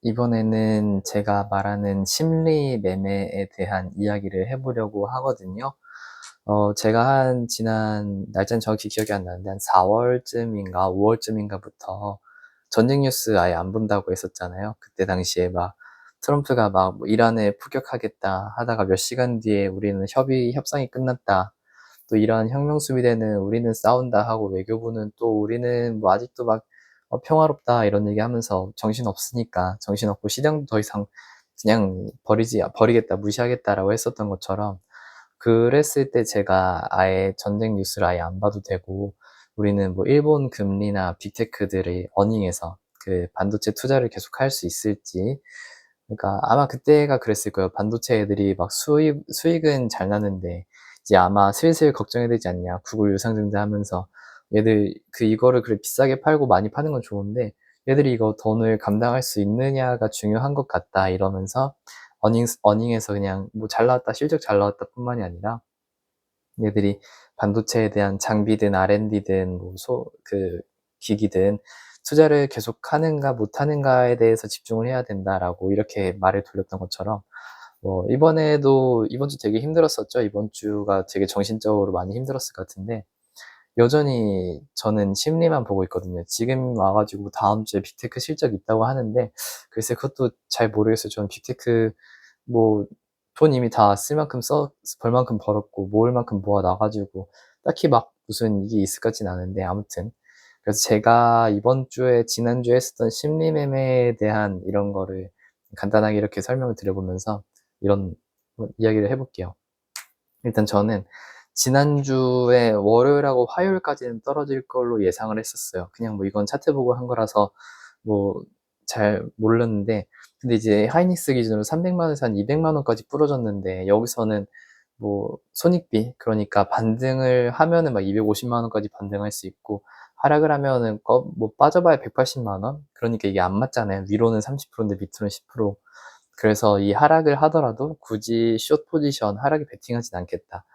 이번에는 제가 말하는 심리 매매에 대한 이야기를 해 보려고 하거든요. 제가 지난 날짜는 정확히 기억이 안 나는데 한 4 월쯤인가 5 월쯤인가부터 전쟁 뉴스 아예 안 본다고 했었잖아요. 그때 당시에 막 트럼프가 막 뭐 "이란을 포격하겠다." 하다가 몇 시간 뒤에 "우리는 협상이 끝났다." 또 "이란 혁명 수비대는 우리는 싸운다." 하고 외교부는 또 "우리는 뭐 아직도 막 평화롭다." 이런 얘기하면서 정신없으니까 정신없고 "시장도 더 이상 그냥 버리겠다. 무시하겠다."라고 했었던 것처럼, 그랬을 때 제가 아예 전쟁 뉴스를 아예 안 봐도 되고, 우리는 뭐 일본 금리나 빅테크들이 어닝해서 그 반도체 투자를 계속할 수 있을지. 그러니까 아마 그때가 그랬을 거예요. 반도체 애들이 막 수익은 잘 나는데 이제 아마 슬슬 걱정해야 되지 않냐. 구글 유상증자 하면서 얘들 이거를 그렇게 비싸게 팔고 많이 파는 건 좋은데 얘들이 이거 돈을 감당할 수 있느냐가 중요한 것 같다, 이러면서 어닝에서 그냥 뭐 잘 나왔다, 실적 잘 나왔다 뿐만이 아니라 얘들이 반도체에 대한 장비든 R&D든 뭐 기기든 투자를 계속하는가 못하는가에 대해서 집중을 해야 된다라고 이렇게 말을 돌렸던 것처럼, 이번 주 되게 힘들었었죠. 이번 주가 되게 정신적으로 많이 힘들었을 것 같은데 여전히 저는 심리만 보고 있거든요. 지금 와 가지고 다음 주에 빅테크 실적 있다고 하는데 글쎄 그것도 잘 모르겠어요. 저는 빅테크 뭐 돈 이미 다 쓸 만큼 벌 만큼 벌었고 모을 만큼 모아 놔 가지고 딱히 막 무슨 이게 있을 것 같진 않은데, 아무튼 그래서 제가 이번 주에 지난주에 했었던 심리 매매에 대한 이런 거를 간단하게 이렇게 설명을 드려 보면서 이런 이야기를 해 볼게요. 일단 저는 지난주에 월요일하고 화요일까지는 떨어질 걸로 예상을 했었어요. 그냥 뭐 이건 차트 보고 한 거라서 뭐 잘 몰랐는데, 근데 이제 하이닉스 기준으로 300만 원에서 한 200만 원까지 부러졌는데 여기서는 뭐 손익비, 그러니까 반등을 하면은 막 250만 원까지 반등할 수 있고 하락을 하면은 뭐 빠져봐야 180만 원? 그러니까 이게 안 맞잖아요. 위로는 30%인데 밑으로는 10%. 그래서 이 하락을 하더라도 굳이 숏 포지션 하락에 베팅하진 않겠다.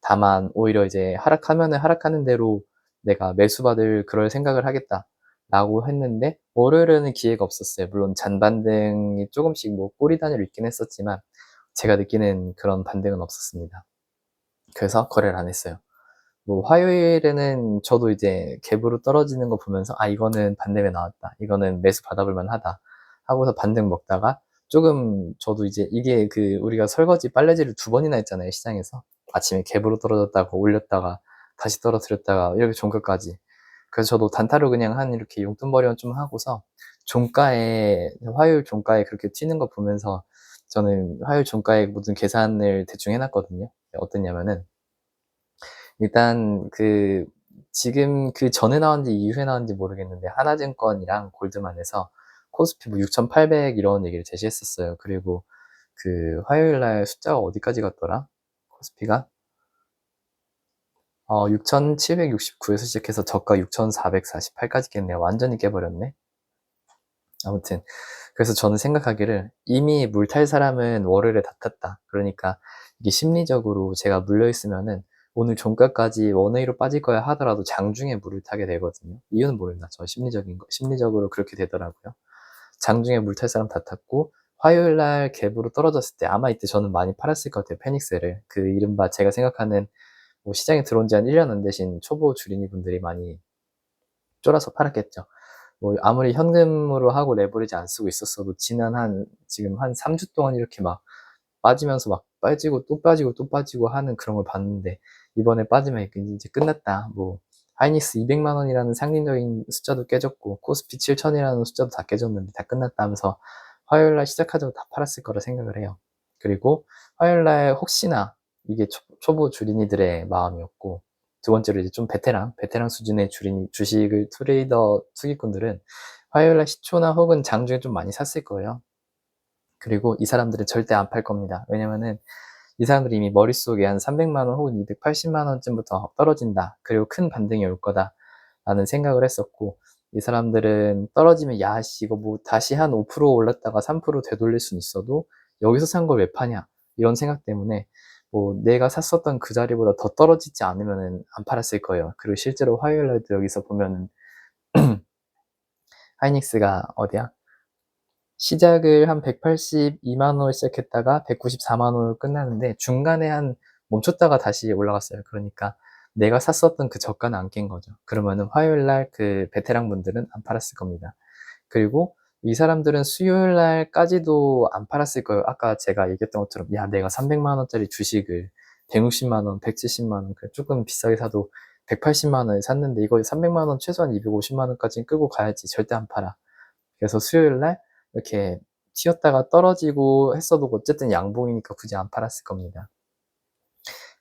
다만 오히려 이제 하락하면은 하락하는 대로 내가 매수받을 그럴 생각을 하겠다라고 했는데 월요일에는 기회가 없었어요. 물론 잔반등이 조금씩 뭐 꼬리 단위로 있긴 했었지만 제가 느끼는 그런 반등은 없었습니다. 그래서 거래를 안 했어요. 뭐 화요일에는 저도 이제 갭으로 떨어지는 거 보면서 '아 이거는 반등에 나왔다. 이거는 매수 받아볼 만하다.' 하고서 반등 먹다가 조금 저도 이제 이게 우리가 설거지 빨래질을 2번이나 했잖아요, 시장에서. 아침에 갭으로 떨어졌다가 올렸다가 다시 떨어뜨렸다가 이렇게 종가까지. 그래서 저도 단타로 그냥 한 이렇게 용돈벌이만 좀 하고서 화요일 종가에 그렇게 튀는 거 보면서 저는 화요일 종가에 모든 계산을 대충 해 놨거든요. 어땠냐면은 일단 지금 전에 나왔는지 이후에 나왔는지 모르겠는데 하나증권이랑 골드만에서 코스피 뭐 6,800 이런 얘기를 제시했었어요. 그리고 화요일 날 숫자가 어디까지 갔더라? 코스피가 6,769에서 시작해서 저가 6,448까지 깼네요. 완전히 깨버렸네. 아무튼 그래서 저는 생각하기를 이미 물 탈 사람은 월요일에 다 탔다. 그러니까 이게 심리적으로 제가 물려 있으면은 오늘 종가까지 원웨이로 빠질 거야 하더라도 장중에 물을 타게 되거든요. 이유는 모른다. 심리적으로 그렇게 되더라고요. 장중에 물 탈 사람 다 탔고 화요일 날 갭으로 떨어졌을 때 아마 이때 저는 많이 팔았을 것 같아요, 페닉스를. 이른바 제가 생각하는 뭐 시장에 들어온 지 한 1년 안 되신 초보 주린이 분들이 많이 쫄아서 팔았겠죠. 뭐 아무리 현금으로 하고 레버리지 안 쓰고 있었어도 지금 한 3주 동안 이렇게 막 빠지면서 막 빠지고 또 빠지고 또 빠지고 하는 그런 걸 봤는데, 이번에 빠지면 이제 끝났다. 뭐 하이닉스 200만 원이라는 상징적인 숫자도 깨졌고 코스피 7,000이라는 숫자도 다 깨졌는데 다 끝났다 하면서 화요일 날 시작하자마자 다 팔았을 거라 생각을 해요. 그리고 화요일 날 혹시나 이게 초보 주린이들의 마음이었고, 두 번째로 이제 좀 베테랑 수준의 주식을 투기꾼들은 화요일 날 시초나 혹은 장중에 좀 많이 샀을 거예요. 그리고 이 사람들은 절대 안 팔 겁니다. 왜냐면은 이 사람들이 이미 머릿속에 한 300만 원 혹은 280만 원쯤부터 떨어진다. 그리고 큰 반등이 올 거다라는 생각을 했었고, 이 사람들은 떨어지면 야, 씨, 이거 뭐 다시 한 5% 올랐다가 3% 되돌릴 수는 있어도 여기서 산 걸 왜 파냐? 이런 생각 때문에 뭐 내가 샀었던 그 자리보다 더 떨어지지 않으면은 안 팔았을 거예요. 그리고 실제로 화요일 날도 여기서 보면은 하이닉스가 어디야? 시작을 한 182만 원을 시작했다가 194만 원으로 끝나는데 중간에 한 멈췄다가 다시 올라갔어요. 그러니까 내가 샀었던 그 저가는 안 깬 거죠. 그러면은 화요일 날 그 베테랑 분들은 안 팔았을 겁니다. 그리고 이 사람들은 수요일 날까지도 안 팔았을 거예요. 아까 제가 얘기했던 것처럼 야 내가 300만 원짜리 주식을 160만 원, 170만 원, 조금 비싸게 사도 180만 원에 샀는데 이거 300만 원 최소한 250만 원까지는 끌고 가야지. 절대 안 팔아. 그래서 수요일 날 이렇게 튀었다가 떨어지고 했어도 어쨌든 양봉이니까 굳이 안 팔았을 겁니다.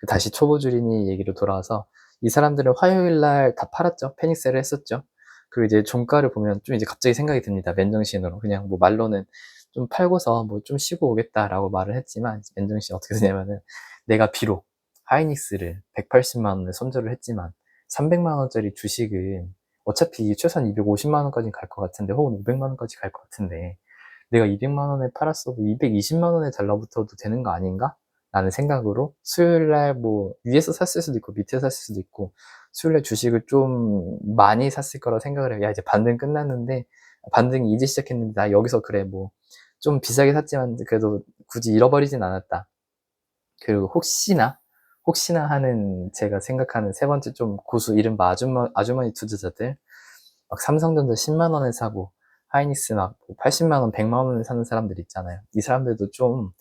다시 초보 주린이 얘기로 돌아와서 이 사람들은 화요일 날 다 팔았죠. 패닉셀을 했었죠. 그리고 이제 종가를 보면 좀 이제 갑자기 생각이 듭니다. 맨정신으로. 그냥 뭐 말로는 좀 팔고서 뭐 좀 쉬고 오겠다라고 말을 했지만 맨정신 어떻게 되냐면은 내가 비록 하이닉스를 180만 원에 손절을 했지만 300만 원짜리 주식은 어차피 최소한 250만 원까지 갈 것 같은데 혹은 500만 원까지 갈 것 같은데 내가 200만 원에 팔았어도 220만 원에 달라붙어도 되는 거 아닌가? 라는 생각으로 수요일 날 뭐 위에서 샀을 수도 있고 밑에서 샀을 수도 있고 수요일 날 주식을 좀 많이 샀을 거라고 생각을 해요. 야, 이제 반등 끝났는데 반등이 이제 시작했는데 나 여기서 그래 뭐 좀 비싸게 샀지만 그래도 굳이 잃어버리진 않았다. 그리고 혹시나 하는 제가 생각하는 세 번째 좀 고수 이른바 아주머니 투자자들 막 삼성전자 10만 원에 사고 하이닉스 막 80만 원, 100만 원에 사는 사람들 있잖아요. 이 사람들도 좀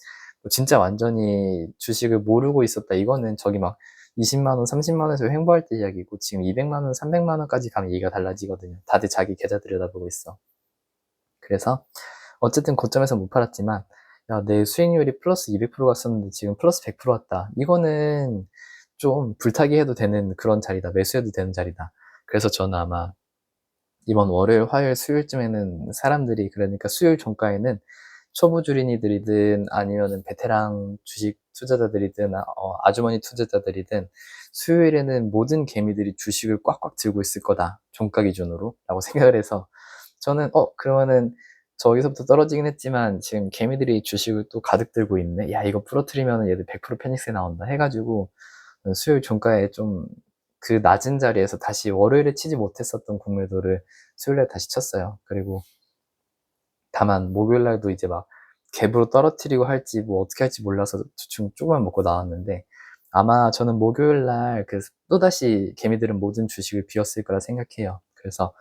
진짜 완전히 주식을 모르고 있었다. 이거는 저기 막 20만 원, 30만 원에서 횡보할 때 이야기고 지금 200만 원, 300만 원까지 가면 얘기가 달라지거든요. 다들 자기 계좌 들여다보고 있어. 그래서 어쨌든 고점에서 못 팔았지만 야, 내 수익률이 플러스 200% 갔었는데 지금 플러스 100% 왔다. 이거는 좀 불타기 해도 되는 그런 자리다. 매수해도 되는 자리다. 그래서 저는 아마 이번 월요일, 화요일, 수요일쯤에는 사람들이 그러니까 수요일 종가에는 초보 주린이들이든 아니면은 베테랑 주식 투자자들이든 아주머니 투자자들이든 수요일에는 모든 개미들이 주식을 꽉꽉 들고 있을 거다. 종가 기준으로 라고 생각을 해서 저는 그러면은 저기서부터 떨어지긴 했지만 지금 개미들이 주식을 또 가득 들고 있네. 야 이거 부러뜨리면 얘들 100% 페닉스에 나온다 해가지고 수요일 종가에 좀 그 낮은 자리에서 다시 월요일에 치지 못했었던 공매도를 수요일에 다시 쳤어요. 그리고 다만 목요일 날도 이제 막 갭으로 떨어뜨리고 할지 뭐 어떻게 할지 몰라서 대충 조금만 먹고 나왔는데 아마 저는 목요일 날 또다시 개미들은 모든 주식을 비웠을 거라 생각해요. 그래서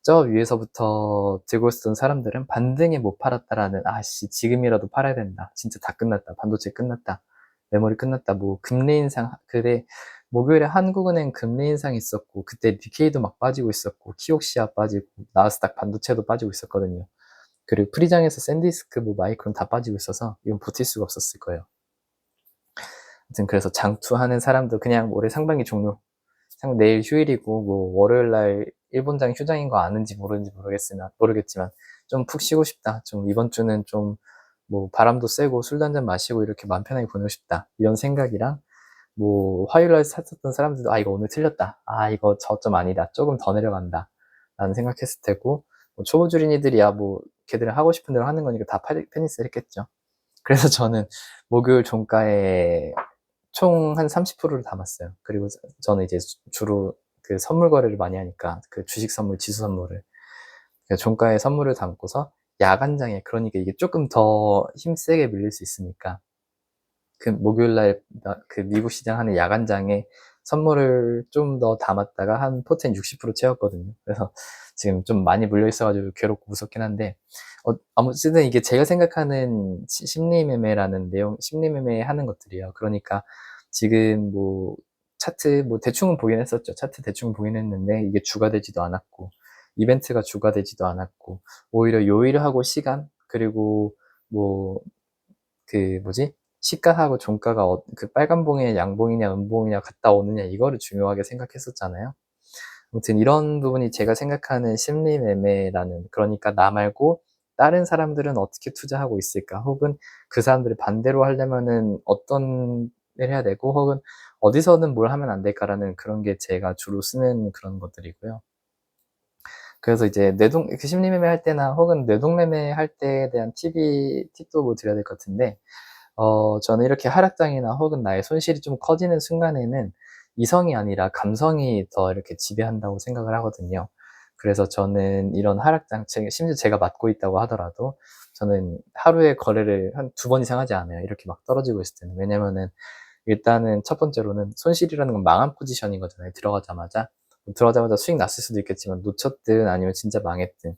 저 위에서부터 들고 있었던 사람들은 반등에 못 팔았다라는 아씨 지금이라도 팔아야 된다. 진짜 다 끝났다. 반도체 끝났다. 메모리 끝났다. 뭐 금리 인상 그래 목요일에 한국은행 금리 인상 있었고 그때 니케이도 막 빠지고 있었고 키옥시아 빠지고 나스닥 반도체도 빠지고 있었거든요. 그리고 프리장에서 샌디스크 뭐 마이크론 다 빠지고 있어서 이건 버틸 수가 없었을 거예요. 아무튼 그래서 장투하는 사람도 그냥 올해 상반기 종료. 내일 휴일이고 뭐 월요일 날 일본장 휴장인 거 아는지 모르는지 모르겠지만 좀 푹 쉬고 싶다. 좀 이번 주는 좀 뭐 바람도 쐬고 술도 한잔 마시고 이렇게 마음 편하게 보내고 싶다. 이런 생각이랑 뭐 화요일 날 샀었던 사람들도 이거 오늘 틀렸다. 이거 저점 아니다. 조금 더 내려간다. 라는 생각했을 테고 뭐 초보 주린이들이야 뭐 걔들은 하고 싶은 대로 하는 거니까 다 페니스를 했겠죠. 그래서 저는 목요일 종가에 총 한 30%를 담았어요. 그리고 저는 이제 주로 그 선물 거래를 많이 하니까 그 주식 선물, 지수 선물을 종가에 선물을 담고서 야간장에 그러니까 이게 조금 더 힘세게 밀릴 수 있으니까 그 목요일 날 그 미국 시장 하는 야간장에 선물을 좀 더 담았다가 한 포텐 60% 채웠거든요. 그래서 지금 좀 많이 물려 있어가지고 괴롭고 무섭긴 한데 아무튼 이게 제가 생각하는 심리 매매라는 내용, 심리 매매 하는 것들이에요. 그러니까 지금 뭐 차트 뭐 대충은 보긴 했었죠. 차트 대충 보긴 했는데 이게 주가 되지도 않았고 이벤트가 주가 되지도 않았고 오히려 요일하고 시간 그리고 뭐 그 뭐지? 시가하고 종가가 그 빨간 봉에 양봉이냐 음봉이냐 갔다 오느냐 이거를 중요하게 생각했었잖아요. 아무튼 이런 부분이 제가 생각하는 심리 매매라는 그러니까 나 말고 다른 사람들은 어떻게 투자하고 있을까? 혹은 그 사람들이 반대로 하려면은 어떤 일 해야 되고 혹은 어디서는 뭘 하면 안 될까라는 그런 게 제가 주로 쓰는 그런 것들이고요. 그래서 이제 그 심리 매매 할 때나 혹은 뇌동 매매 할 때에 대한 팁도 뭐 드려야 될 것 같은데 저는 이렇게 하락장이나 혹은 나의 손실이 좀 커지는 순간에는 이성이 아니라 감성이 더 이렇게 지배한다고 생각을 하거든요. 그래서 저는 이런 하락장, 심지어 제가 맡고 있다고 하더라도 저는 하루에 거래를 한 2번 이상 하지 않아요. 이렇게 막 떨어지고 있을 때는. 왜냐면은 일단은 첫 번째로는 손실이라는 건 망한 포지션인 거잖아요. 들어가자마자 수익 났을 수도 있겠지만 놓쳤든 아니면 진짜 망했든.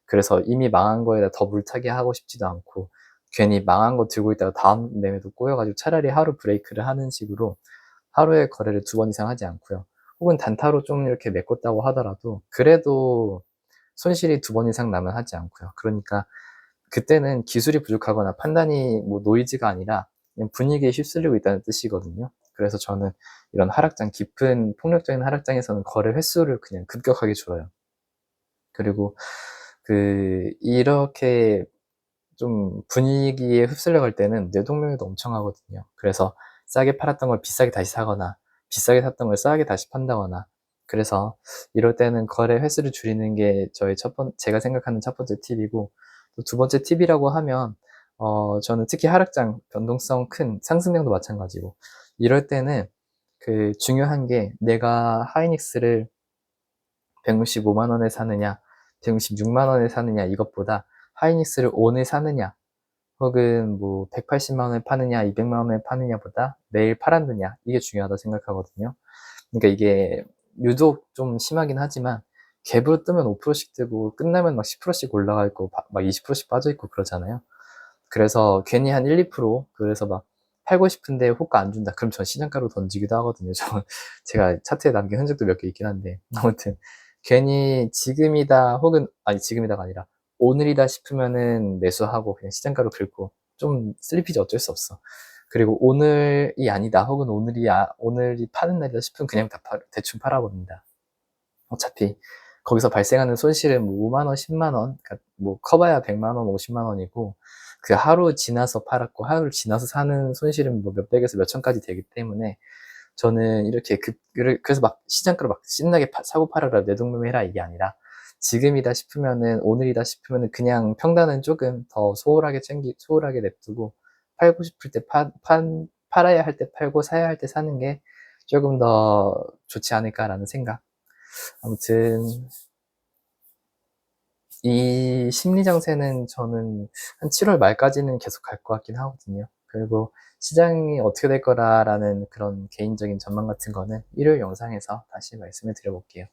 그래서 이미 망한 거에다 더 물타기 하고 싶지도 않고 괜히 망한 거 들고 있다가 다음 매매도 꼬여가지고 차라리 하루 브레이크를 하는 식으로 하루에 거래를 2번 이상 하지 않고요. 혹은 단타로 좀 이렇게 메꿨다고 하더라도 그래도 손실이 2번 이상 나면 하지 않고요. 그러니까 그때는 기술이 부족하거나 판단이 뭐 노이즈가 아니라 그냥 분위기에 휩쓸리고 있다는 뜻이거든요. 그래서 저는 이런 깊은 폭력적인 하락장에서는 거래 횟수를 그냥 급격하게 줄여요. 그리고 이렇게 좀 분위기에 휩쓸려 갈 때는 뇌동맥도 엄청 하거든요. 그래서 싸게 팔았던 걸 비싸게 다시 사거나, 비싸게 샀던 걸 싸게 다시 판다거나, 그래서 이럴 때는 거래 횟수를 줄이는 게 제가 생각하는 첫 번째 팁이고, 또 두 번째 팁이라고 하면, 저는 특히 하락장, 변동성 큰 상승량도 마찬가지고, 이럴 때는 중요한 게 내가 하이닉스를 165만 원에 사느냐, 166만 원에 사느냐, 이것보다 하이닉스를 오늘 사느냐, 혹은 뭐 180만 원에 파느냐, 200만 원에 파느냐보다 내일 팔았느냐, 이게 중요하다 생각하거든요. 그러니까 이게 유독 좀 심하긴 하지만 갭으로 뜨면 5%씩 뜨고 끝나면 막 10%씩 올라가 있고 막 20%씩 빠져 있고 그러잖아요. 그래서 괜히 한 1, 2% 그래서 막 팔고 싶은데 호가 안 준다. 그럼 전 시장가로 던지기도 하거든요. 제가 차트에 남긴 흔적도 몇 개 있긴 한데 아무튼 괜히 지금이다 혹은 아니 지금이다가 아니라 오늘이다 싶으면은 매수하고 그냥 시장가로 긁고 좀 슬리피지 어쩔 수 없어. 그리고 오늘이 아니다 혹은 오늘이 파는 날이다 싶으면 그냥 대충 팔아버립니다. 어차피 거기서 발생하는 손실은 뭐 5만 원, 10만 원, 그러니까 뭐 커봐야 100만 원, 50만 원이고 그 하루 지나서 팔았고 하루 지나서 사는 손실은 뭐 몇백에서 몇천까지 되기 때문에 저는 이렇게 그래서 막 시장가로 막 신나게 사고 팔아라 내동매매해라 이게 아니라 지금이다 싶으면은 오늘이다 싶으면은 그냥 평단은 조금 더 소홀하게 냅두고 팔고 싶을 때 팔아야 할 때 팔고 사야 할 때 사는 게 조금 더 좋지 않을까라는 생각. 아무튼 이 심리 장세는 저는 한 7월 말까지는 계속 갈 것 같긴 하거든요. 그리고 시장이 어떻게 될 거라라는 그런 개인적인 전망 같은 거는 일요일 영상에서 다시 말씀을 드려볼게요.